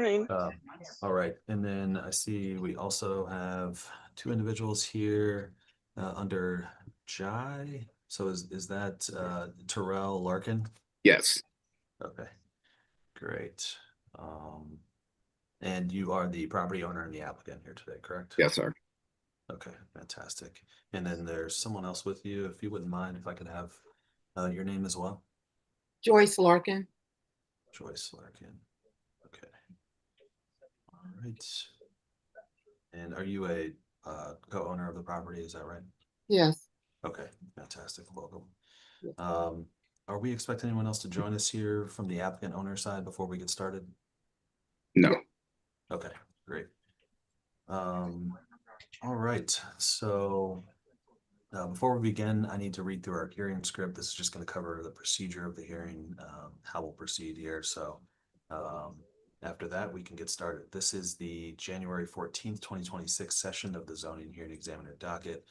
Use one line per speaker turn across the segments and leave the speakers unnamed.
morning.
All right, and then I see we also have two individuals here under Jai. So is that Terrell Larkin?
Yes.
Okay, great. And you are the property owner and the applicant here today, correct?
Yes, sir.
Okay, fantastic. And then there's someone else with you, if you wouldn't mind, if I could have your name as well.
Joyce Larkin.
Joyce Larkin. Okay. All right. And are you a co-owner of the property? Is that right?
Yes.
Okay, fantastic. Welcome. Are we expecting anyone else to join us here from the applicant owner side before we get started?
No.
Okay, great. All right, so before we begin, I need to read through our hearing script. This is just going to cover the procedure of the hearing, how we'll proceed here. So after that, we can get started. This is the January 14th, 2026 session of the Zoning Hearing Examiner docket.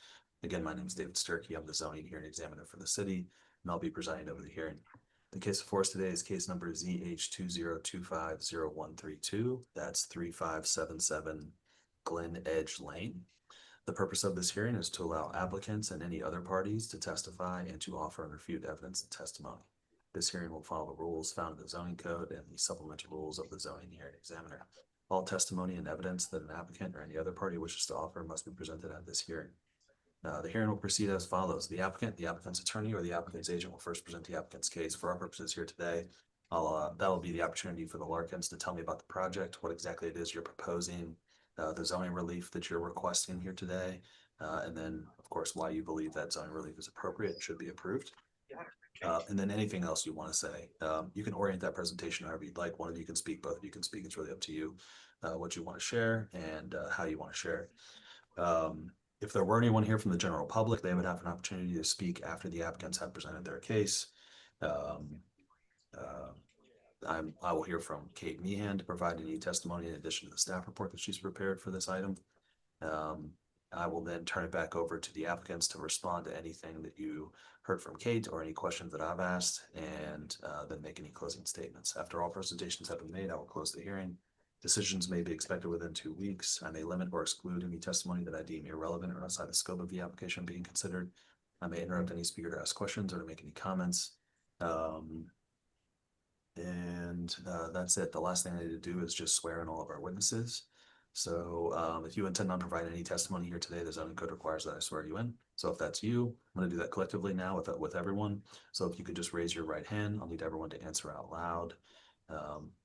Again, my name is David Sturkey. I'm the Zoning Hearing Examiner for the city, and I'll be presiding over the hearing. The case before us today is case number ZH20250132. That's 3577 Glen Edge Lane. The purpose of this hearing is to allow applicants and any other parties to testify and to offer and refute evidence and testimony. This hearing will follow the rules found in the zoning code and the supplemental rules of the zoning hearing examiner. All testimony and evidence that an applicant or any other party wishes to offer must be presented at this hearing. The hearing will proceed as follows. The applicant, the applicant's attorney, or the applicant's agent will first present the applicant's case. For our purposes here today, that will be the opportunity for the Larkins to tell me about the project, what exactly it is you're proposing, the zoning relief that you're requesting here today, and then, of course, why you believe that zoning relief is appropriate and should be approved. And then anything else you want to say. You can orient that presentation however you'd like. One of you can speak, both of you can speak. It's really up to you what you want to share and how you want to share it. If there were anyone here from the general public, they would have an opportunity to speak after the applicants have presented their case. I will hear from Kate Meehan to provide any testimony in addition to the staff report that she's prepared for this item. I will then turn it back over to the applicants to respond to anything that you heard from Kate or any questions that I've asked, and then make any closing statements. After all presentations have been made, I will close the hearing. Decisions may be expected within 2 weeks. I may limit or exclude any testimony that I deem irrelevant or outside the scope of the application being considered. I may interrupt any speaker to ask questions or to make any comments. That's it. The last thing I need to do is just swear in all of our witnesses. So if you intend on providing any testimony here today, the zoning code requires that I swear you in. So if that's you, I'm going to do that collectively now with everyone. So if you could just raise your right hand, I'll need everyone to answer out loud.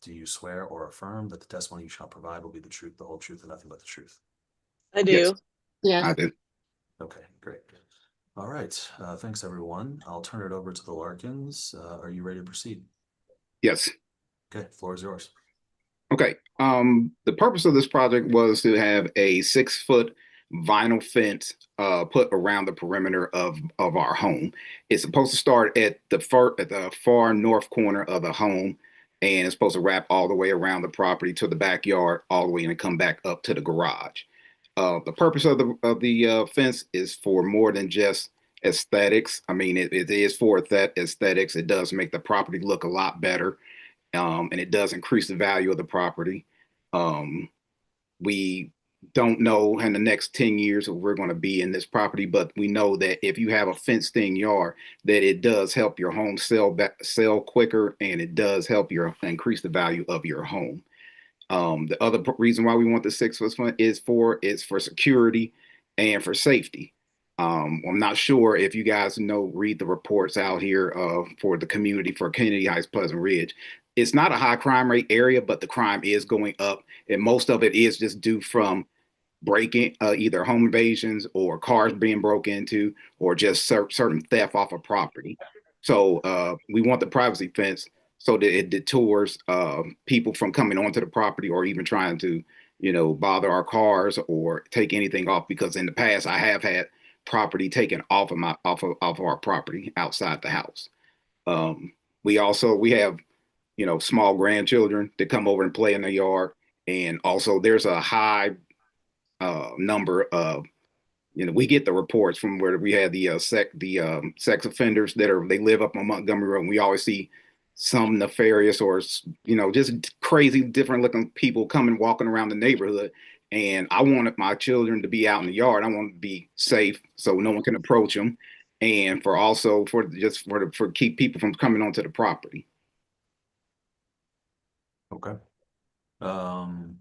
Do you swear or affirm that the testimony you shall provide will be the truth, the whole truth, and nothing but the truth?
I do.
Yes.
Yes.
I do.
Okay, great. All right. Thanks, everyone. I'll turn it over to the Larkins. Are you ready to proceed?
Yes.
Okay, floor is yours.
Okay. The purpose of this project was to have a 6-foot vinyl fence put around the perimeter of our home. It's supposed to start at the far north corner of the home, and it's supposed to wrap all the way around the property to the backyard, all the way, and come back up to the garage. The purpose of the fence is for more than just aesthetics. I mean, it is for aesthetics. It does make the property look a lot better, and it does increase the value of the property. We don't know in the next 10 years if we're going to be in this property, but we know that if you have a fenced-in yard, that it does help your home sell quicker, and it does help increase the value of your home. The other reason why we want the 6-foot fence is for security and for safety. I'm not sure if you guys read the reports out here for the community, for Kennedy Heights, Pleasant Ridge. It's not a high crime rate area, but the crime is going up, and most of it is just due from breaking, either home invasions or cars being broke into, or just certain theft off of property. So we want the privacy fence so that it detours people from coming onto the property or even trying to, bother our cars or take anything off. Because in the past, I have had property taken off of our property outside the house. We have small grandchildren that come over and play in the yard, and also there's a high number of, we get the reports from where we had the sex offenders they live up on Montgomery Road, and we always see some nefarious or just crazy different looking people coming walking around the neighborhood. And I wanted my children to be out in the yard. I want to be safe so no one can approach them, and for also for just for keep people from coming onto the property.
Okay. Um,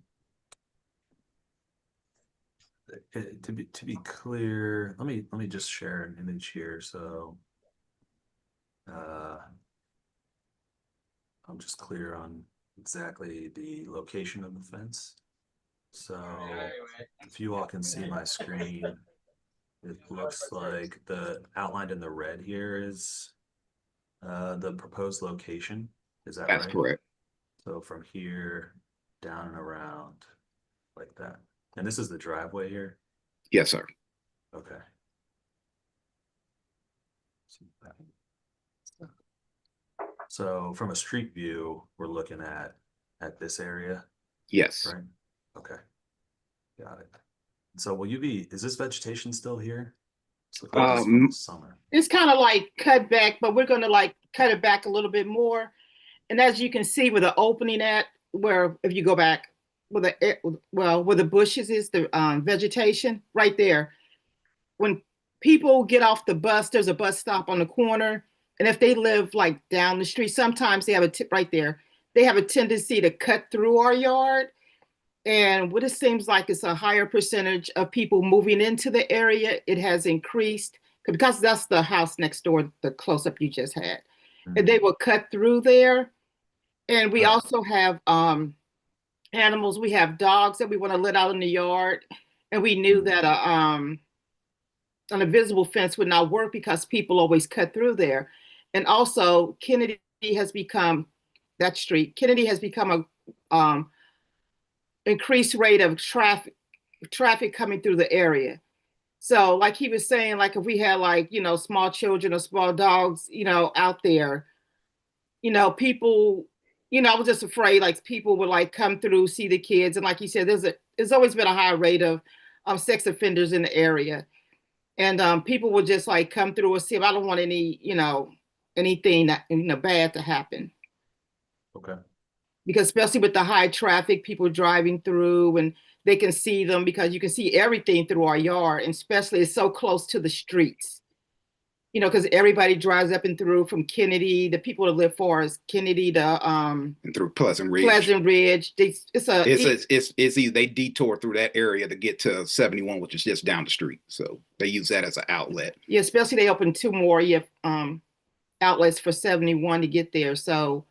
to be clear, let me just share an image here. So, uh, I'm just clear on exactly the location of the fence. So, if you all can see my screen, it looks like the outlined in the red here is the proposed location. Is that
That's
right?
correct.
So from here down and around like that. And this is the driveway here.
Yes, sir.
Okay. So from a street view, we're looking at this area,
Yes.
right? Okay, got it. So will you be, is this vegetation still here? This looks like this is from the summer.
It's kind of like cut back, but we're gonna like cut it back a little bit more. And as you can see where the opening at, where if you go back, where the bushes is, the vegetation right there. When people get off the bus, there's a bus stop on the corner. And if they live like down the street, sometimes they have right there, they have a tendency to cut through our yard. And what it seems like is a higher percentage of people moving into the area. It has increased because that's the house next door, the close up you just had. And they will cut through there. And we
Oh,
also have animals. We have dogs that we want to let out in the yard. And we knew that an invisible fence would not work because people always cut through there. And also, Kennedy has become that street. Kennedy has become a increased rate of traffic coming through the area. So, like he was saying, like if we had like small children or small dogs, out there, people, I was just afraid like people would like come through, see the kids, and like you said, there's always been a high rate of sex offenders in the area. And people would just like come through and see if I don't want anything that bad to happen.
okay.
Because especially with the high traffic, people driving through and they can see them because you can see everything through our yard, and especially it's so close to the streets. Because everybody drives up and through from Kennedy. The people that live far as Kennedy to
And through Pleasant Ridge.
Pleasant Ridge.
It's easy. They detour through that area to get to 71, which is just down the street. So they use that as an outlet.
Yeah, especially they open two more outlets for 71 to get there. So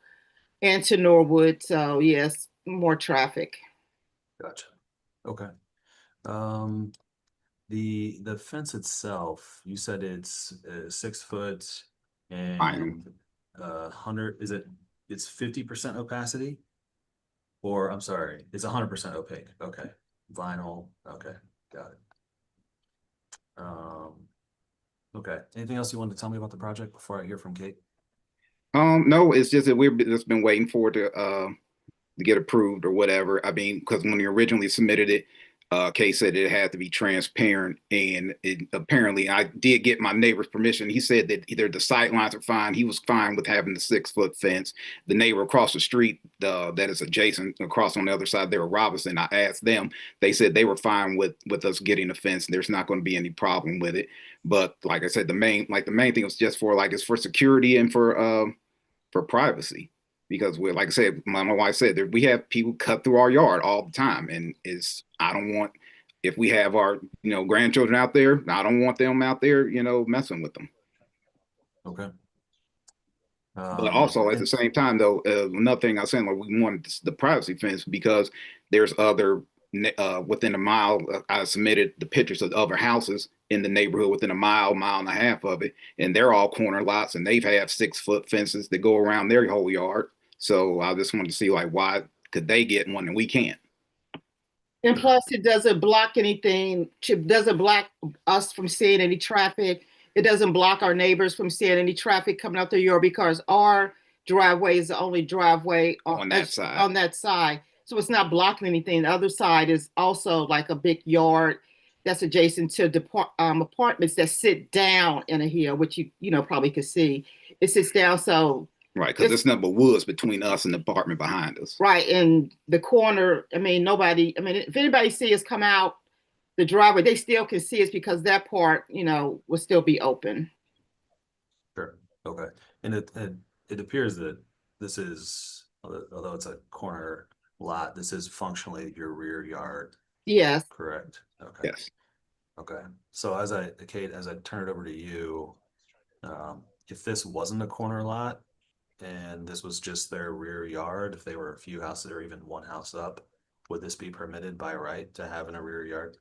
and to Norwood. So yes, more traffic.
Gotcha. Okay. Um, the fence itself, you said it's 6 foot
Fine.
and 100, it's 50% opacity? Or I'm sorry, it's 100% opaque. Okay. Vinyl. Okay. Got it. Okay. Anything else you wanted to tell me about the project before I hear from Kate?
No, it's just that we've just been waiting for it to get approved or whatever. I mean, because when we originally submitted it, Kay said it had to be transparent, and apparently I did get my neighbor's permission. He said that either the sight lines are fine. He was fine with having the 6 foot fence. The neighbor across the street that is adjacent across on the other side there, Robinson. I asked them. They said they were fine with us getting the fence. There's not going to be any problem with it. But like I said, the main thing was just for it's for security and for privacy, because we, like I said, my wife said that we have people cut through our yard all the time, and I don't want, if we have our grandchildren out there, I don't want them out there messing with them.
Okay.
But also at the same time, though, another thing I was saying, like we wanted the privacy fence because there's other within a mile. I submitted the pictures of other houses in the neighborhood within a mile and a half of it, and they're all corner lots, and they've had 6 foot fences that go around their whole yard. So I just wanted to see like why could they get one and we can't.
And plus, it doesn't block anything. It doesn't block us from seeing any traffic. It doesn't block our neighbors from seeing any traffic coming out their yard because our driveway is the only driveway
On that side.
On that side. So it's not blocking anything. The other side is also like a big yard that's adjacent to apartments that sit down in a hill, which you probably could see. It sits down, so
Right, because there's nothing but woods between us and the apartment behind us.
Right, in the corner, I mean, nobody, I mean, if anybody see us come out the driveway, they still can see us because that part, you know, will still be open.
Sure. Okay. And it appears that this is, although it's a corner lot, this is functionally your rear yard,
Yes.
correct? Okay.
Yes.
Okay. So Kate, as I turn it over to you, if this wasn't a corner lot and this was just their rear yard, if they were a few houses or even one house up, would this be permitted by right to have in a rear yard?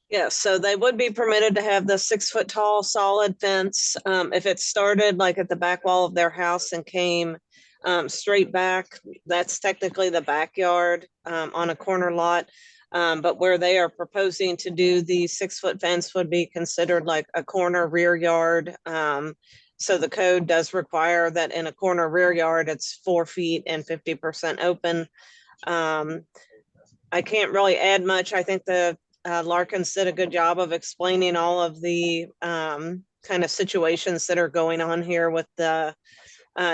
Yes, so they would be permitted to have the 6 foot tall solid fence. If it started like at the back wall of their house and came straight back, that's technically the backyard on a corner lot. But where they are proposing to do the 6 foot fence would be considered like a corner rear yard. So the code does require that in a corner rear yard, it's 4 feet and 50% open. I can't really add much. I think the Larkins did a good job of explaining all of the kind of situations that are going on here with the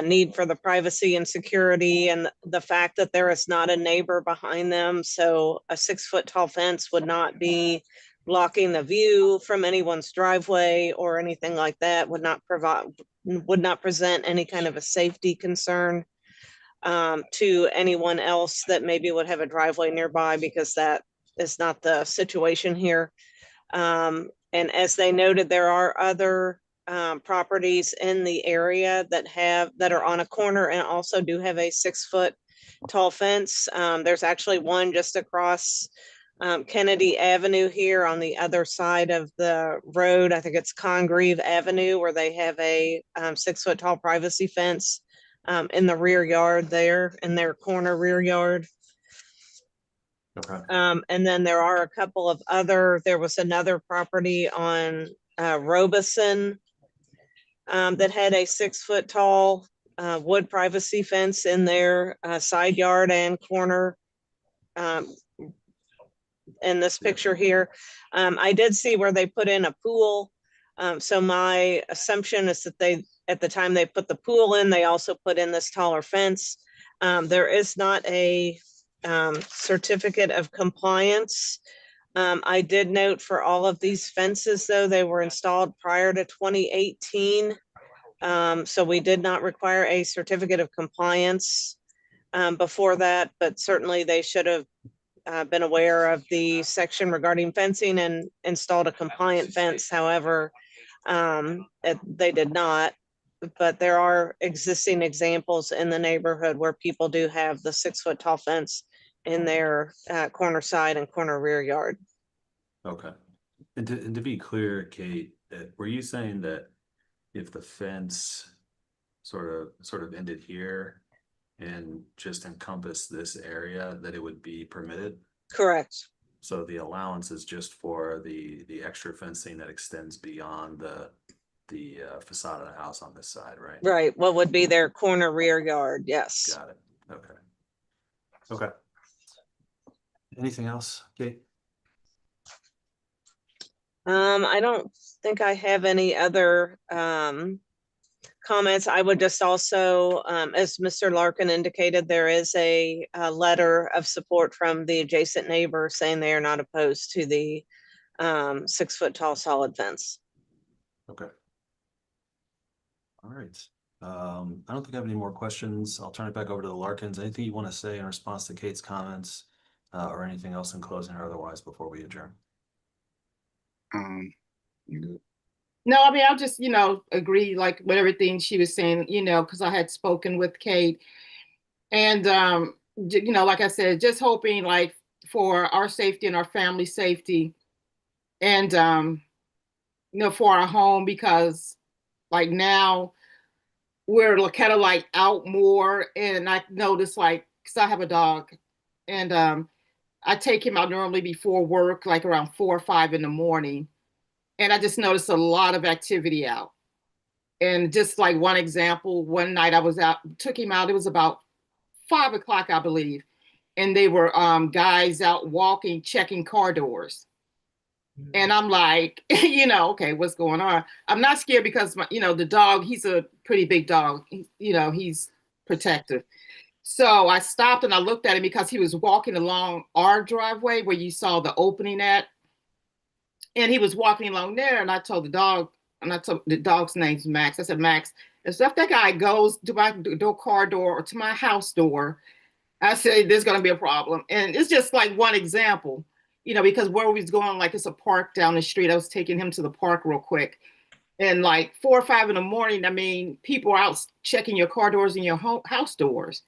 need for the privacy and security and the fact that there is not a neighbor behind them. So a 6 foot tall fence would not be blocking the view from anyone's driveway or anything like that, would not present any kind of a safety concern to anyone else that maybe would have a driveway nearby, because that is not the situation here. And as they noted, there are other properties in the area that are on a corner and also do have a 6 foot tall fence. There's actually one just across Kennedy Avenue here on the other side of the road. I think it's Congreve Avenue, where they have a 6 foot tall privacy fence in the rear yard there, in their corner rear yard.
Okay.
And then there are a couple of there was another property on Robeson that had a 6 foot tall wood privacy fence in their side yard and corner. In this picture here, I did see where they put in a pool. So my assumption is that at the time they put the pool in, they also put in this taller fence. There is not a certificate of compliance. I did note for all of these fences, though, they were installed prior to 2018. So we did not require a certificate of compliance before that, but certainly they should have been aware of the section regarding fencing and installed a compliant fence. However, they did not. But there are existing examples in the neighborhood where people do have the 6 foot tall fence in their corner side and corner rear yard.
Okay. And to be clear, Kate, were you saying that if the fence sort of ended here and just encompassed this area, that it would be permitted?
Correct.
So the allowance is just for the extra fencing that extends beyond the facade of the house on this side, right?
Right. What would be their corner rear yard? Yes.
Got it. Okay. Okay. Anything else, Kate?
I don't think I have any other comments. I would just also, as Mr. Larkin indicated, there is a letter of support from the adjacent neighbor saying they are not opposed to the 6 foot tall solid fence.
Okay. All right. I don't think I have any more questions. I'll turn it back over to the Larkins. Anything you want to say in response to Kate's comments, or anything else in closing or otherwise before we adjourn?
No, I mean, I'll just, agree like with everything she was saying, because I had spoken with Kate. And, like I said, just hoping like for our safety and our family safety and, for our home, because like now we're kind of like out more. And I noticed like, because I have a dog and I take him out normally before work, like around 4 or 5 in the morning. And I just noticed a lot of activity out. And just like one example, one night I was out, took him out, it was about 5 o'clock, I believe. And they were guys out walking, checking car doors. And I'm like, okay, what's going on? I'm not scared because the dog, he's a pretty big dog. He's protective. So I stopped and I looked at him because he was walking along our driveway where you saw the opening at, and he was walking along there. And I told the dog, and I told the dog's name's Max. I said, Max, if that guy goes to my car door or to my house door, I said, there's going to be a problem. And it's just like one example, because where we was going, like it's a park down the street. I was taking him to the park real quick. And like 4 or 5 in the morning, I mean, people are out checking your car doors and your house doors.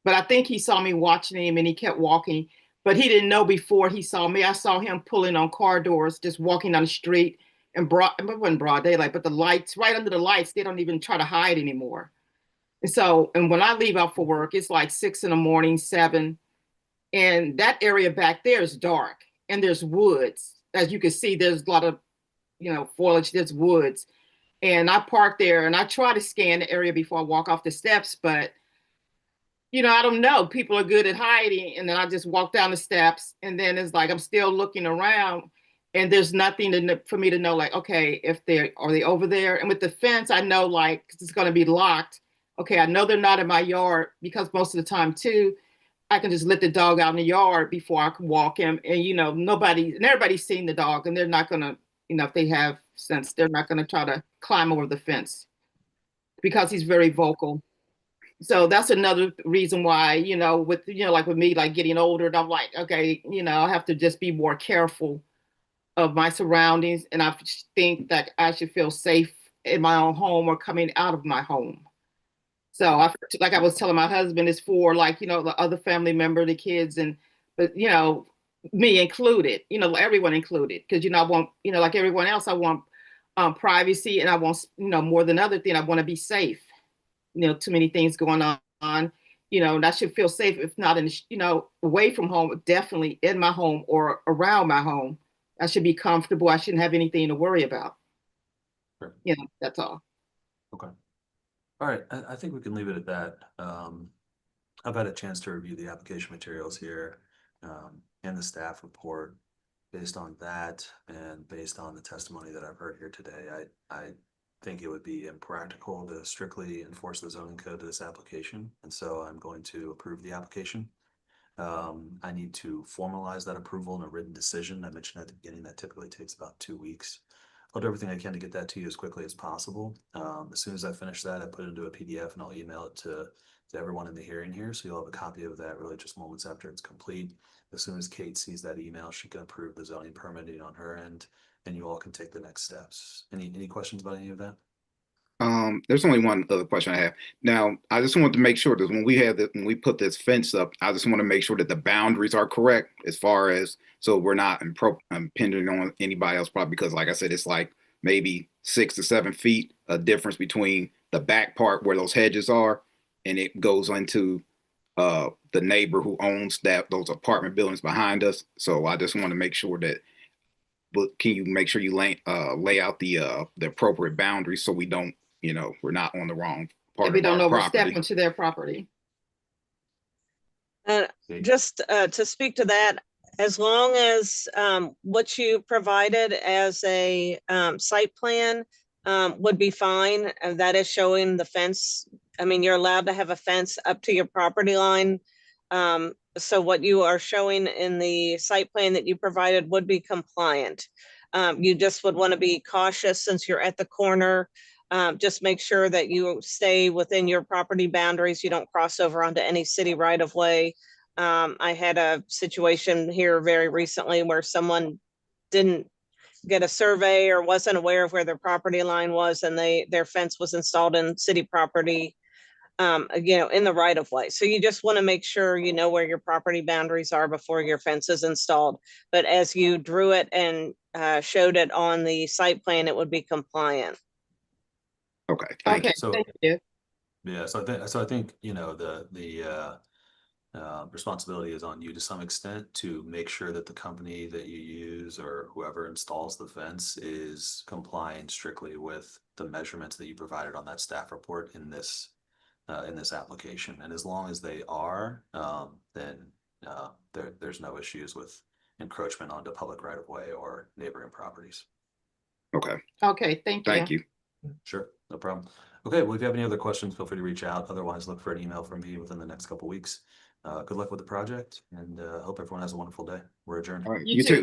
But I think he saw me watching him and he kept walking. But he didn't know before he saw me. I saw him pulling on car doors, just walking down the street and it wasn't broad daylight, but the lights, right under the lights, they don't even try to hide anymore. And when I leave out for work, it's like 6 in the morning, 7. And that area back there is dark and there's woods. As you can see, there's a lot of, foliage, there's woods. And I park there and I try to scan the area before I walk off the steps, but I don't know. People are good at hiding. And then I just walk down the steps and then it's like I'm still looking around and there's nothing for me to know, like, okay, are they over there? And with the fence, I know like it's going to be locked. Okay, I know they're not in my yard because most of the time too, I can just let the dog out in the yard before I can walk him. And everybody's seen the dog and they're not gonna, if they have sense, they're not gonna try to climb over the fence because he's very vocal. So that's another reason why, like with me, like getting older, and I'm like, okay, I have to just be more careful of my surroundings. And I think that I should feel safe in my own home or coming out of my home. So like I was telling my husband, it's for like, the other family member, the kids, but me included, everyone included. Cause I want, like everyone else, I want privacy and I want, more than other thing, I want to be safe. Too many things going on, and I should feel safe, if not away from home, definitely in my home or around my home. I should be comfortable. I shouldn't have anything to worry about.
Sure.
That's all.
Okay. All right, I think we can leave it at that. I've had a chance to review the application materials here and the staff report. Based on that and based on the testimony that I've heard here today, I think it would be impractical to strictly enforce the zoning code to this application. And so I'm going to approve the application. I need to formalize that approval in a written decision. I mentioned at the beginning that typically takes about 2 weeks. I'll do everything I can to get that to you as quickly as possible. As soon as I finish that, I put it into a PDF and I'll email it to everyone in the hearing here. So you'll have a copy of that really just moments after it's complete. As soon as Kate sees that email, she can approve the zoning permitting on her end and you all can take the next steps. Any questions about any of that?
There's only one other question I have. Now, I just want to make sure that when we put this fence up, I just want to make sure that the boundaries are correct as far as, so we're not impinging on anybody else, probably because like I said, it's like maybe 6 to 7 feet a difference between the back part where those hedges are, and it goes into the neighbor who owns those apartment buildings behind us. So I just want to make sure that, but can you make sure you lay out the appropriate boundaries so we don't, we're not on the wrong part
If we
of our
don't overstep
property.
into their property.
Just to speak to that, as long as what you provided as a site plan would be fine, and that is showing the fence. I mean, you're allowed to have a fence up to your property line. So what you are showing in the site plan that you provided would be compliant. You just would want to be cautious since you're at the corner. Just make sure that you stay within your property boundaries. You don't cross over onto any city right of way. I had a situation here very recently where someone didn't get a survey or wasn't aware of where their property line was, and their fence was installed in city property, in the right of way. So you just want to make sure you know where your property boundaries are before your fence is installed. But as you drew it and showed it on the site plan, it would be compliant.
Okay, thank you.
So,
Thank you.
yeah, so I think, the responsibility is on you to some extent to make sure that the company that you use or whoever installs the fence is complying strictly with the measurements that you provided on that staff report in this application. And as long as they are, then there's no issues with encroachment onto public right of way or neighboring properties.
Okay,
Okay, thank you.
thank you.
Sure, no problem. Okay, well, if you have any other questions, feel free to reach out. Otherwise, look for an email from me within the next couple weeks. Good luck with the project, and hope everyone has a wonderful day. We're adjourned.
All right,
You
you
too.
too.